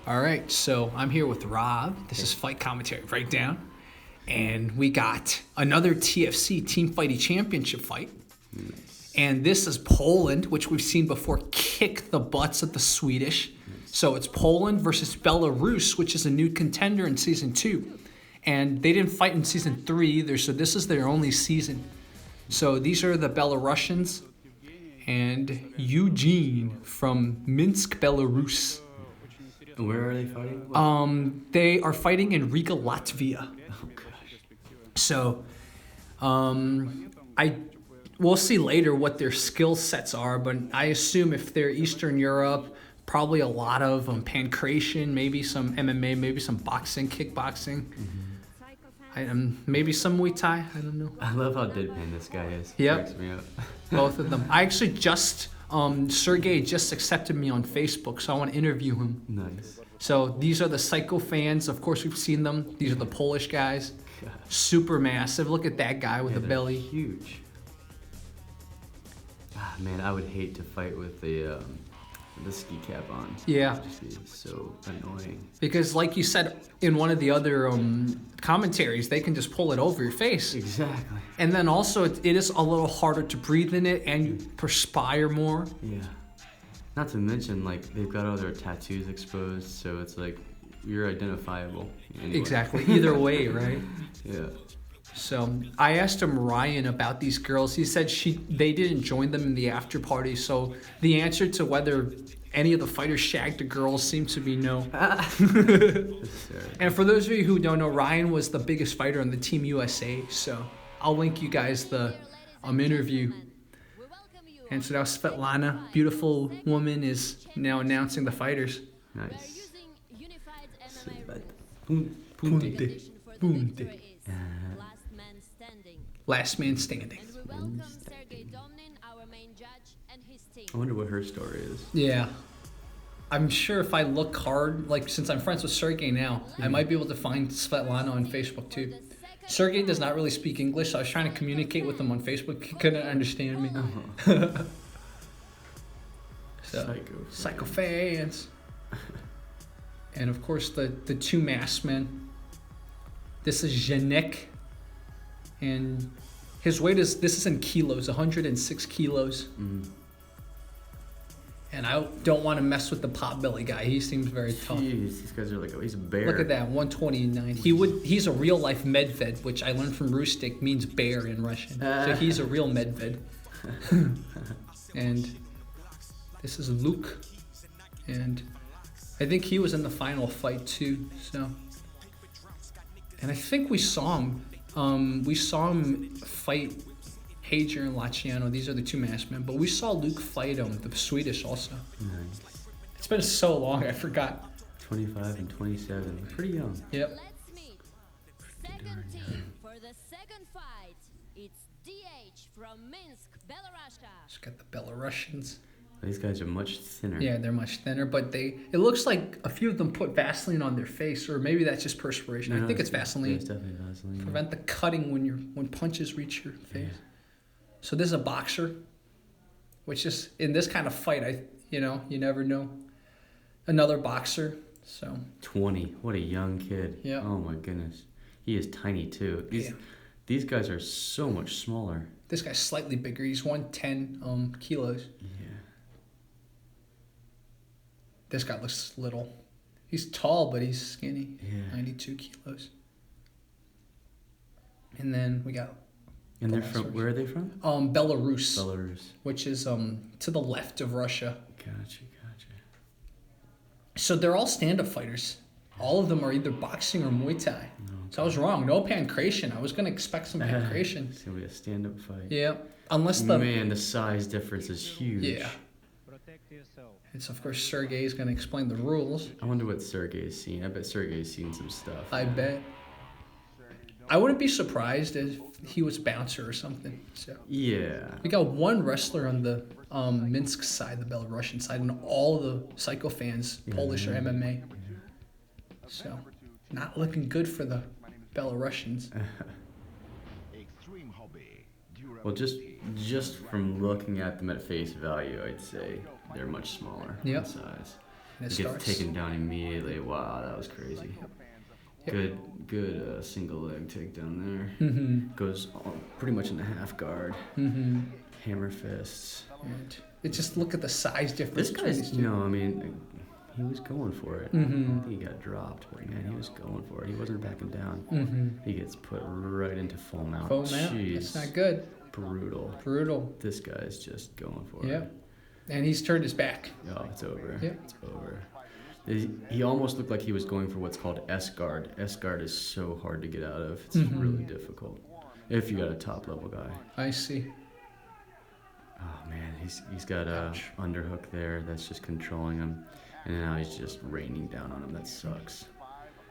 All right, so I'm here with Rob. This is Fight Commentary Breakdown. And we got another TFC Team Fighting Championship fight. And this is Poland, which we've seen before kick the butts of the Swedish. So it's Poland versus Belarus, which is a new contender in Season 2. And they didn't fight in Season 3 either, so this is their only season. So these are the Belarusians and Eugene from Minsk, Belarus. Where are they fighting? They are fighting in Riga, Latvia. Oh gosh. So, we'll see later what their skill sets are, but I assume if they're Eastern Europe, probably a lot of pancration, maybe some MMA, maybe some boxing, kickboxing, maybe some Muay Thai. I don't know. I love how deadpan this guy is. Yep. Cracks me up. Both of them. I actually just Sergey just accepted me on Facebook, so I want to interview him. Nice. So these are the Psycho fans. Of course, we've seen them. These are the Polish guys. Gosh. Super massive. Look at that guy with the they're belly. Huge. Ah, man, I would hate to fight with the ski cap on. Yeah. It's just so annoying. Because like you said in one of the other commentaries, they can just pull it over your face. Exactly. And then also it is a little harder to breathe in it and you perspire more. Yeah. Not to mention, like, they've got all their tattoos exposed, so it's like you're identifiable. Anyway. Exactly. Either way, right? Yeah. So I asked him Ryan about these girls. He said they didn't join them in the after party. So the answer to whether any of the fighters shagged the girls seems to be no. And for those of you who don't know, Ryan was the biggest fighter on the Team USA. So I'll link you guys the interview. And so now Svetlana, beautiful woman, is now announcing the fighters. Nice. Last man standing. I wonder what her story is. Yeah. I'm sure if I look hard, like since I'm friends with Sergey now, I might be able to find Svetlana on Facebook too. Sergey does not really speak English, so I was trying to communicate with him on Facebook. He couldn't understand me. So, Psycho fans. And of course the two masked men. This is Janek. And his weight this is in kilos, 106 kilos. Mm-hmm. And I don't want to mess with the potbelly guy. He seems very tough. Jeez, these guys are like, he's a bear. Look at that, 129. He's a real life medved, which I learned from Rustic means bear in Russian. So he's a real medved. And this is Luke. And I think he was in the final fight too. So, and I think we saw him. We saw him fight Hajer and Laciano. These are the two masked men. But we saw Luke fight the Swedish also. Nice. It's been so long, I forgot. 25 and 27. They're pretty young. Yep. Let's meet the second team for the second fight. It's DH from Minsk, Belarus. Just got the Belarusians. These guys are much thinner. Yeah, they're much thinner, but it looks like a few of them put Vaseline on their face, or maybe that's just perspiration. No, I think it's Vaseline. Yeah, it's definitely Vaseline. Prevent the cutting when punches reach your face. Yeah. So this is a boxer, which is in this kind of fight, you never know. Another boxer, so 20. What a young kid. Yeah. Oh my goodness. He is tiny too. These guys are so much smaller. This guy's slightly bigger. He's 110 kilos. Yeah. This guy looks little. He's tall, but he's skinny. Yeah. 92 kilos. And then we got. And they're from, where are they from? Belarus. Belarus. Which is to the left of Russia. Gotcha. So they're all stand-up fighters. All of them are either boxing or Muay Thai. Okay. So I was wrong. No pancration. I was going to expect some pancration. It's going to be a stand-up fight. Yeah. Unless Man, the size difference is huge. Yeah. It's, of course, Sergey's going to explain the rules. I wonder what Sergey's seen. I bet Sergey's seen some stuff. I bet. I wouldn't be surprised if he was bouncer or something. So yeah. we got one wrestler on the Minsk side, the Belarusian side, and all the Psycho fans, Polish or MMA. So not looking good for the Belarusians. Well, just from looking at them at face value, I'd say they're much smaller in size. And it He starts. gets taken down immediately. Wow, that was crazy. Yep. Good single leg takedown there. Mm-hmm. Goes pretty much in the half guard. Mm-hmm. Hammer fists. And it just look at the size difference. This between these guy's, two. you know, I mean, he was going for it. Mm-hmm. I think he got dropped, but man, he was going for it. He wasn't backing down. Mm-hmm. He gets put right into full mount. Full mount. Jeez. That's not good. Brutal. Brutal. This guy's just going for Yep. it. And he's turned his back. Oh, it's over. Yep. It's over. He almost looked like he was going for what's called S-guard. S-guard is so hard to get out of. It's Mhm. really difficult. If you got a top level guy. I see. Oh man, he's got a Ouch. underhook there that's just controlling him, and now he's just raining down on him. That sucks.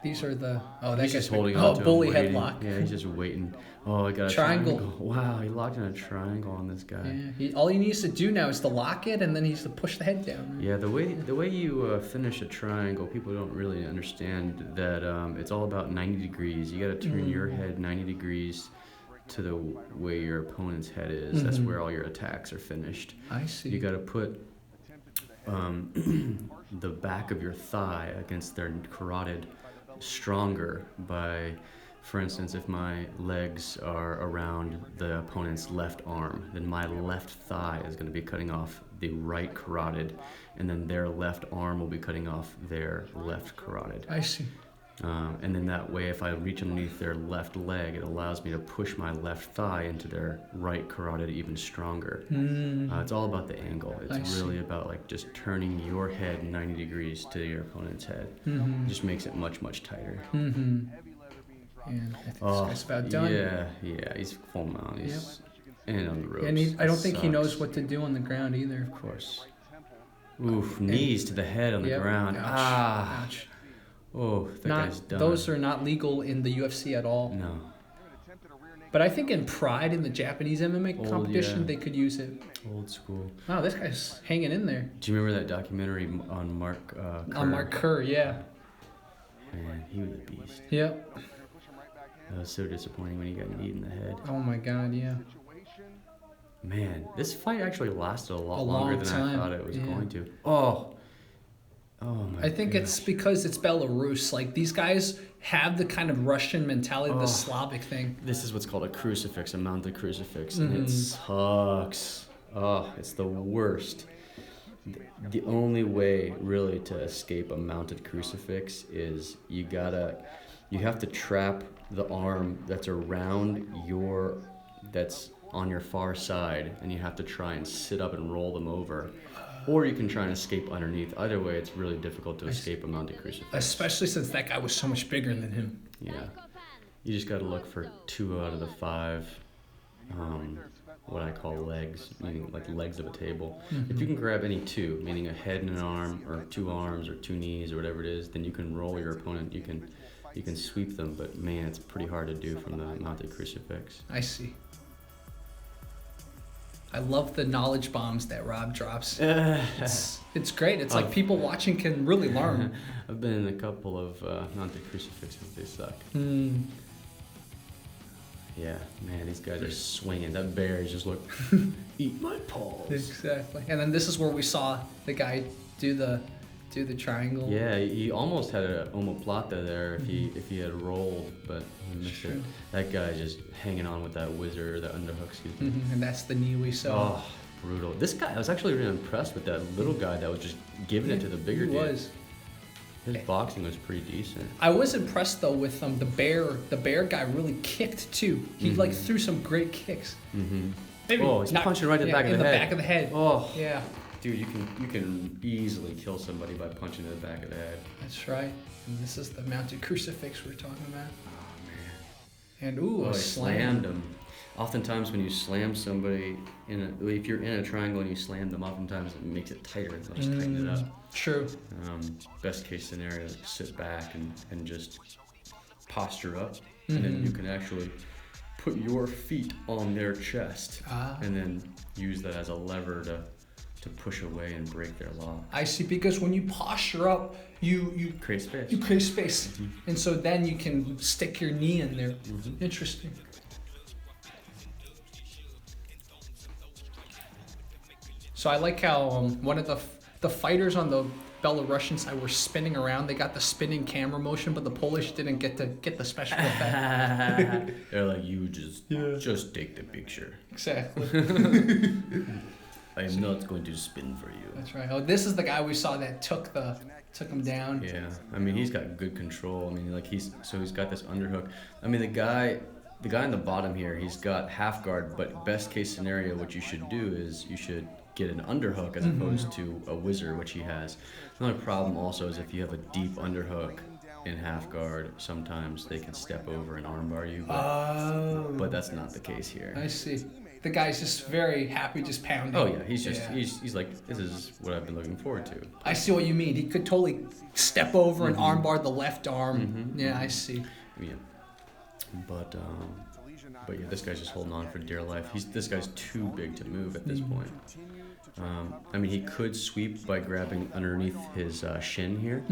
These are the that He's guy's just holding on to him, bully waiting. headlock. Yeah, he's just waiting. Oh, I got a Triangle. triangle. Wow, he locked in a triangle on this guy. Yeah. All he needs to do now is to lock it, and then he needs to push the head down. Yeah, the way you finish a triangle, people don't really understand that it's all about 90 degrees. You got to turn your head 90 degrees to the way your opponent's head is. That's where all your attacks are finished. I see. You got to put the back of your thigh against their carotid stronger by, for instance, if my legs are around the opponent's left arm, then my left thigh is going to be cutting off the right carotid, and then their left arm will be cutting off their left carotid. I see. And then that way, if I reach underneath their left leg, it allows me to push my left thigh into their right carotid even stronger. It's all about the angle. I It's see. really about like just turning your head 90 degrees to your opponent's head. It just makes it much, much tighter. Mm-hmm. And I think this guy's about done. Yeah, he's full mount. He's and on the ropes. And I don't think he knows Sucks. what to do on the ground either. Of course. Oof, knees to the head on the Yep. ground. Ouch. Ouch. Oh, that guy's done. Those are not legal in the UFC at all. No. But I think in Pride, in the Japanese MMA Old, competition, yeah. they could use it. Old school. Wow, this guy's hanging in there. Do you remember that documentary on Mark Kerr? On Mark Kerr, yeah. Man, he was a beast. Yep. That was so disappointing when he got kneed in the head. Oh my God, yeah. Man, this fight actually lasted a lot A longer long than time, I thought it was yeah. going to. Oh my I think it's because it's Belarus. Like, these guys have the kind of Russian mentality, the Slavic thing. This is what's called a crucifix, a mounted crucifix, and it sucks. Oh, it's the worst. The only way really to escape a mounted crucifix is you have to trap the arm that's that's on your far side, and you have to try and sit up and roll them over. Or you can try and escape underneath. Either way, it's really difficult to escape a mounted crucifix. Especially since that guy was so much bigger than him. Yeah. You just got to look for 2 out of the 5, what I call legs, meaning like legs of a table. If you can grab any 2, meaning a head and an arm, or 2 arms, or 2 knees, or whatever it is, then you can roll your opponent. You can sweep them, but man, it's pretty hard to do from the mounted crucifix. I see. I love the knowledge bombs that Rob drops. It's great. It's like people watching can really learn. I've been in a couple of mounted crucifixes. They suck. Yeah, man, these guys are swinging. That bear is just like, eat my paws. Exactly. And then this is where we saw the guy do the triangle. Yeah, he almost had an omoplata there if he had rolled, but he missed Sure. it. That guy just hanging on with that whizzer, that underhook, excuse me. And that's the knee we saw. Oh, brutal. This guy, I was actually really impressed with that little guy that was just giving it to the bigger He dude. was. His boxing was pretty decent. I was impressed though with the bear. The bear guy really kicked too. He like threw some great kicks. Maybe Oh, he's not- punching right in the back of in the head. back of the head. Oh, Yeah, dude, you can easily kill somebody by punching in the back of the head. that's right. And this is the mounted crucifix we're talking about. Oh man. And ooh, Oh, a he slam. slammed him. Oftentimes when you slam somebody if you're in a triangle and you slam them, oftentimes it makes it tighter. It'll just tighten it up. True. Best case scenario, sit back and just posture up, and then you can actually put your feet on their chest, and then use that as a lever to push away and break their lock. I see. Because when you posture up, you Create space. you create space, and so then you can stick your knee in there. Interesting. So I like how one of the fighters on Belarusian side were spinning around. They got the spinning camera motion, but the Polish didn't get the special effect. They're like, you just take the picture. Exactly. I am not going to spin for you. That's right. Oh, this is the guy we saw that took him down. Yeah, I mean, he's got good control. I mean, like he's got this underhook. I mean, the guy on the bottom here, he's got half guard, but best case scenario, what you should do is you should get an underhook as opposed to a whizzer, which he has. The only problem also is if you have a deep underhook in half guard, sometimes they can step over and armbar you. But that's not the case here. I see. The guy's just very happy, just pounding. Oh yeah, he's like, this is what I've been looking forward to. I see what you mean. He could totally step over and armbar the left arm. Yeah, I see. Yeah. But yeah, this guy's just holding on for dear life. This guy's too big to move at this point. I mean, he could sweep by grabbing underneath his shin here.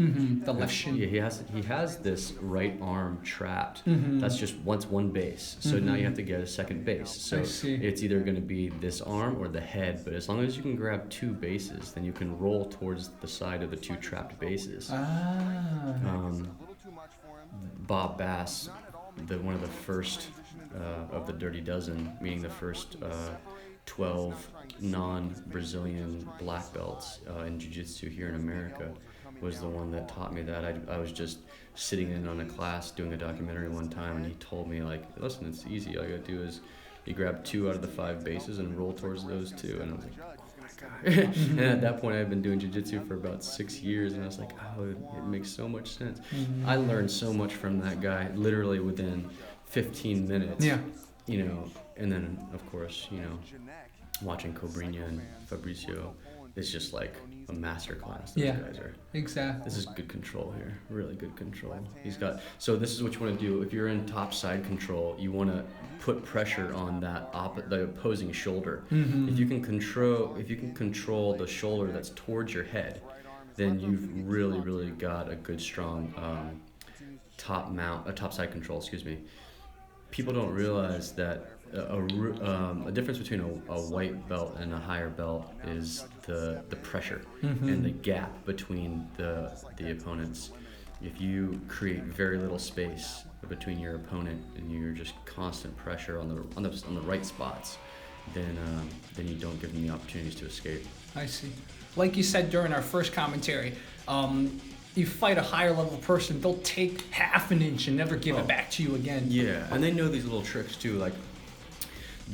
The left shin. Yeah, he has this right arm trapped. That's just one base. So now you have to get a second base. So it's either going to be this arm or the head. But as long as you can grab two bases, then you can roll towards the side of the two trapped bases. Bob Bass, one of the first of the Dirty Dozen, meaning the first 12 non-Brazilian black belts in jiu-jitsu here in America, was the one that taught me that. I was just sitting in on a class doing a documentary one time, and he told me, like, listen, it's easy. All you gotta do is you grab 2 out of the 5 bases and roll towards those 2. And I was like, oh my God. And at that point, I'd been doing jiu-jitsu for about 6 years, and I was like, oh, it makes so much sense. I learned so much from that guy, literally within 15 minutes. Yeah. You know, and then, of course, you know, watching Cobrinha and Fabricio is just like a masterclass. Those guys are. Exactly. This is good control here. Really good control. So this is what you want to do. If you're in top side control, you want to put pressure on the opposing shoulder. If you can control the shoulder that's towards your head, then you've really, really got a good, strong top side control. Excuse me. People don't realize that a difference between a white belt and a higher belt is the pressure and the gap between the opponents. If you create very little space between your opponent and you're just constant pressure on the right spots, then you don't give them the opportunities to escape. I see. Like you said during our first commentary, you fight a higher level person, they'll take half an inch and never give it back to you again. Yeah, and they know these little tricks too. Like,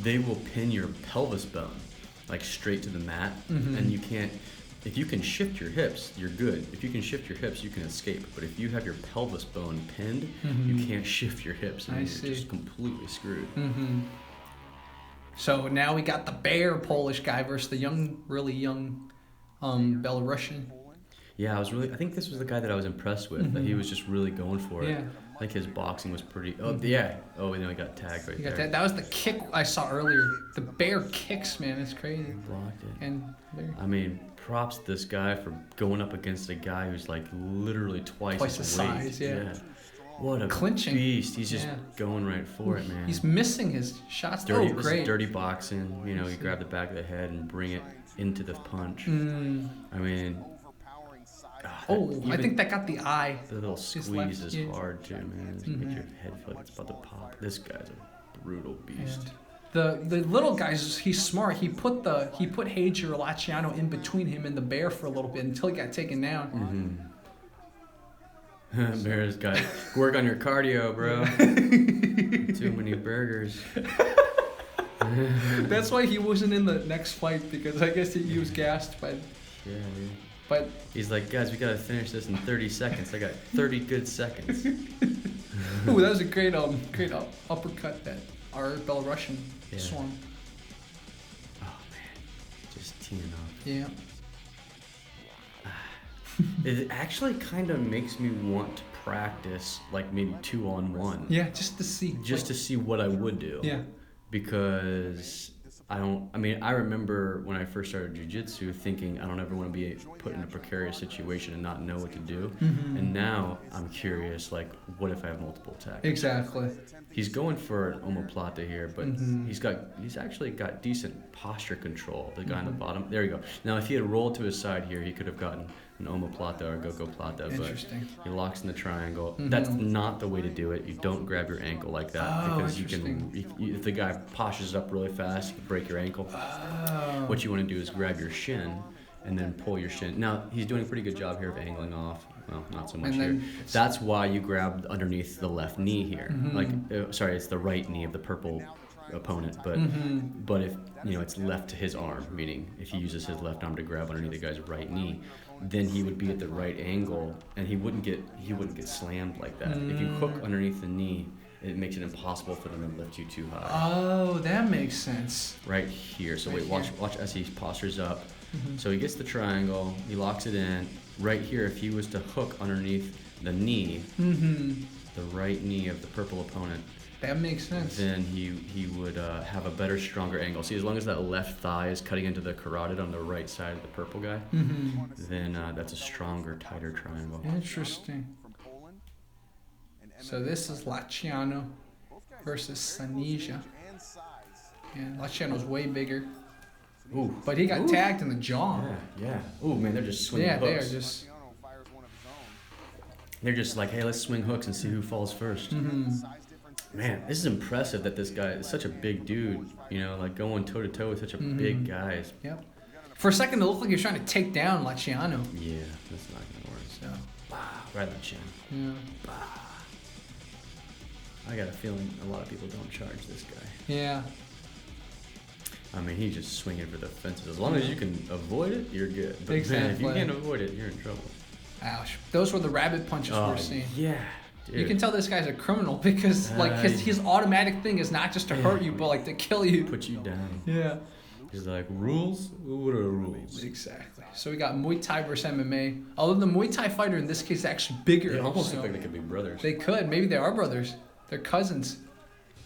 they will pin your pelvis bone like straight to the mat, and you can't. If you can shift your hips, you're good. If you can shift your hips, you can escape. But if you have your pelvis bone pinned, you can't shift your hips, and you're just completely screwed. So now we got the bear Polish guy versus the really young Belarusian. Yeah, I think this was the guy that I was impressed with. That he was just really going for it. Yeah. I think his boxing was pretty. Oh yeah. Oh, and then he got tagged right there. That was the kick I saw earlier. The bear kicks, man, it's crazy. Blocked it. And there. I mean, props to this guy for going up against a guy who's like literally twice the his size. weight. Yeah. What a clinching beast! He's just going right for it, man. He's missing his shots. This Great. is dirty boxing. You know, you grab the back of the head and bring it into the punch. I mean. I think that got the eye. The little squeeze is hard too, man. Just make your head feel like it's about to pop. This guy's a brutal beast. The little guy's he's smart. He put Hajer or Laciano in between him and the bear for a little bit until he got taken down. Bear's got work on your cardio, bro. Too many burgers. That's why he wasn't in the next fight, because I guess he was gassed by. Yeah, dude. But he's like, guys, we gotta finish this in 30 seconds. I got 30 good seconds. Ooh, that was a great uppercut that our Belarusian swung. Oh man, just teeing up. Yeah. It actually kind of makes me want to practice, like maybe 2-on-1. Yeah, just to see. To see what I would do. Yeah. Because I remember when I first started jiu-jitsu thinking I don't ever want to be put in a precarious situation and not know what to do. And now I'm curious, like, what if I have multiple attacks? Exactly. He's going for an omoplata here, but he's actually got decent posture control. The guy on the bottom. There you go. Now, if he had rolled to his side here, he could have gotten an omoplata or gogoplata, Interesting. but he locks in the triangle. That's not the way to do it. You don't grab your ankle like that because if the guy poshes up really fast, you can break your ankle. What you want to do is grab your shin and then pull your shin. Now, he's doing a pretty good job here of angling off. Well, not so much here. That's why you grab underneath the left knee here. It's the right knee of the purple opponent, but if it's left to his arm, meaning if he uses his left arm to grab underneath the guy's right knee, then he would be at the right angle and he wouldn't get slammed like that. If you hook underneath the knee, it makes it impossible for them to lift you too high. Oh, that makes sense. Right here. So watch as he postures up. So he gets the triangle, he locks it in. Right here, if he was to hook underneath the knee, the right knee of the purple opponent, that makes sense. Then he would have a better, stronger angle. See, as long as that left thigh is cutting into the carotid on the right side of the purple guy, then that's a stronger, tighter triangle. Interesting. So this is Laciano versus Sanija. And Laciano's way bigger. Ooh. But he got tagged in the jaw. Yeah. Ooh, man, they're just swinging hooks. They are just... They're just like, hey, let's swing hooks and see who falls first. Man, this is impressive that this guy is such a big dude, like going toe-to-toe with such a big guy. Yep. For a second, it looked like he was trying to take down Laciano. Yeah, that's not going to work. So. Right on the chin. Yeah. I got a feeling a lot of people don't charge this guy. Yeah. I mean, he's just swinging for the fences. As long as you can avoid it, you're good. But exactly. Man, if you can't avoid it, you're in trouble. Ouch. Those were the rabbit punches we're seeing. Yeah. Dude. You can tell this guy's a criminal because his automatic thing is not just to hurt you, but to kill you. Put you down. Yeah. He's like, rules? What are the rules? Exactly. So we got Muay Thai versus MMA. Although the Muay Thai fighter in this case is actually bigger. They almost look like they could be brothers. They could. Maybe they are brothers. They're cousins.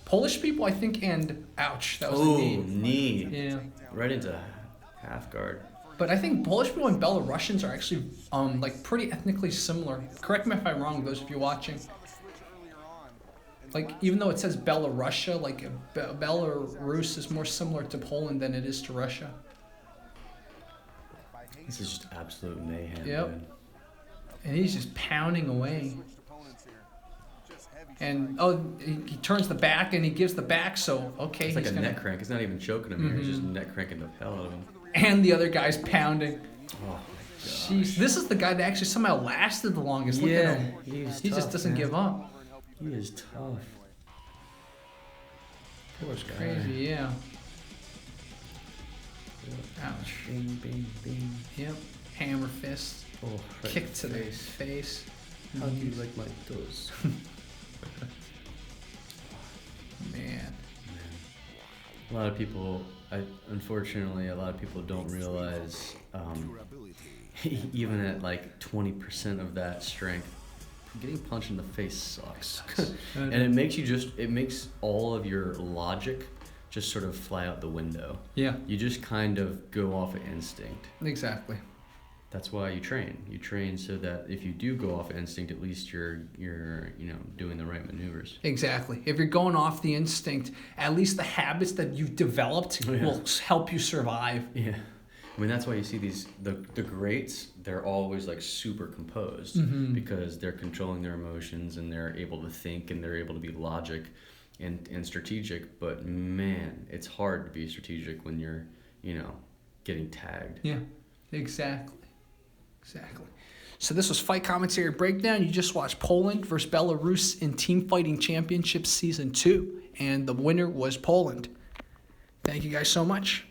Polish people, I think, and ouch, that was a knee. Yeah. Right into half guard. But I think Polish people and Belarusians are actually pretty ethnically similar. Correct me if I'm wrong, those of you watching. Even though it says Belarusia, Belarus is more similar to Poland than it is to Russia. This is just absolute mayhem. Yep. Dude. And he's just pounding away. And he turns the back and he gives the back, so okay. It's like a neck crank. It's not even choking him here. He's just neck cranking the hell out of him. And the other guy's pounding. Oh my gosh. Jeez, this is the guy that actually somehow lasted the longest. Look at him. He just doesn't give up. He is tough. Poor guy. Crazy, yeah. Ouch. Bing, bing, bing. Yep. Hammer fist. Oh, right kick to the face. How do you like my toes? Man. A lot of people, unfortunately, don't realize, even at 20% of that strength, getting punched in the face sucks. And it makes all of your logic just sort of fly out the window. Yeah. You just kind of go off of instinct. Exactly. That's why you train. You train so that if you do go off instinct, at least you're doing the right maneuvers. Exactly. If you're going off the instinct, at least the habits that you've developed will help you survive. Yeah. I mean, that's why you see the greats, they're always super composed because they're controlling their emotions and they're able to think and they're able to be logic and strategic. But man, it's hard to be strategic when you're, getting tagged. Yeah, exactly. So this was Fight Commentary Breakdown. You just watched Poland versus Belarus in Team Fighting Championship Season 2. And the winner was Poland. Thank you guys so much.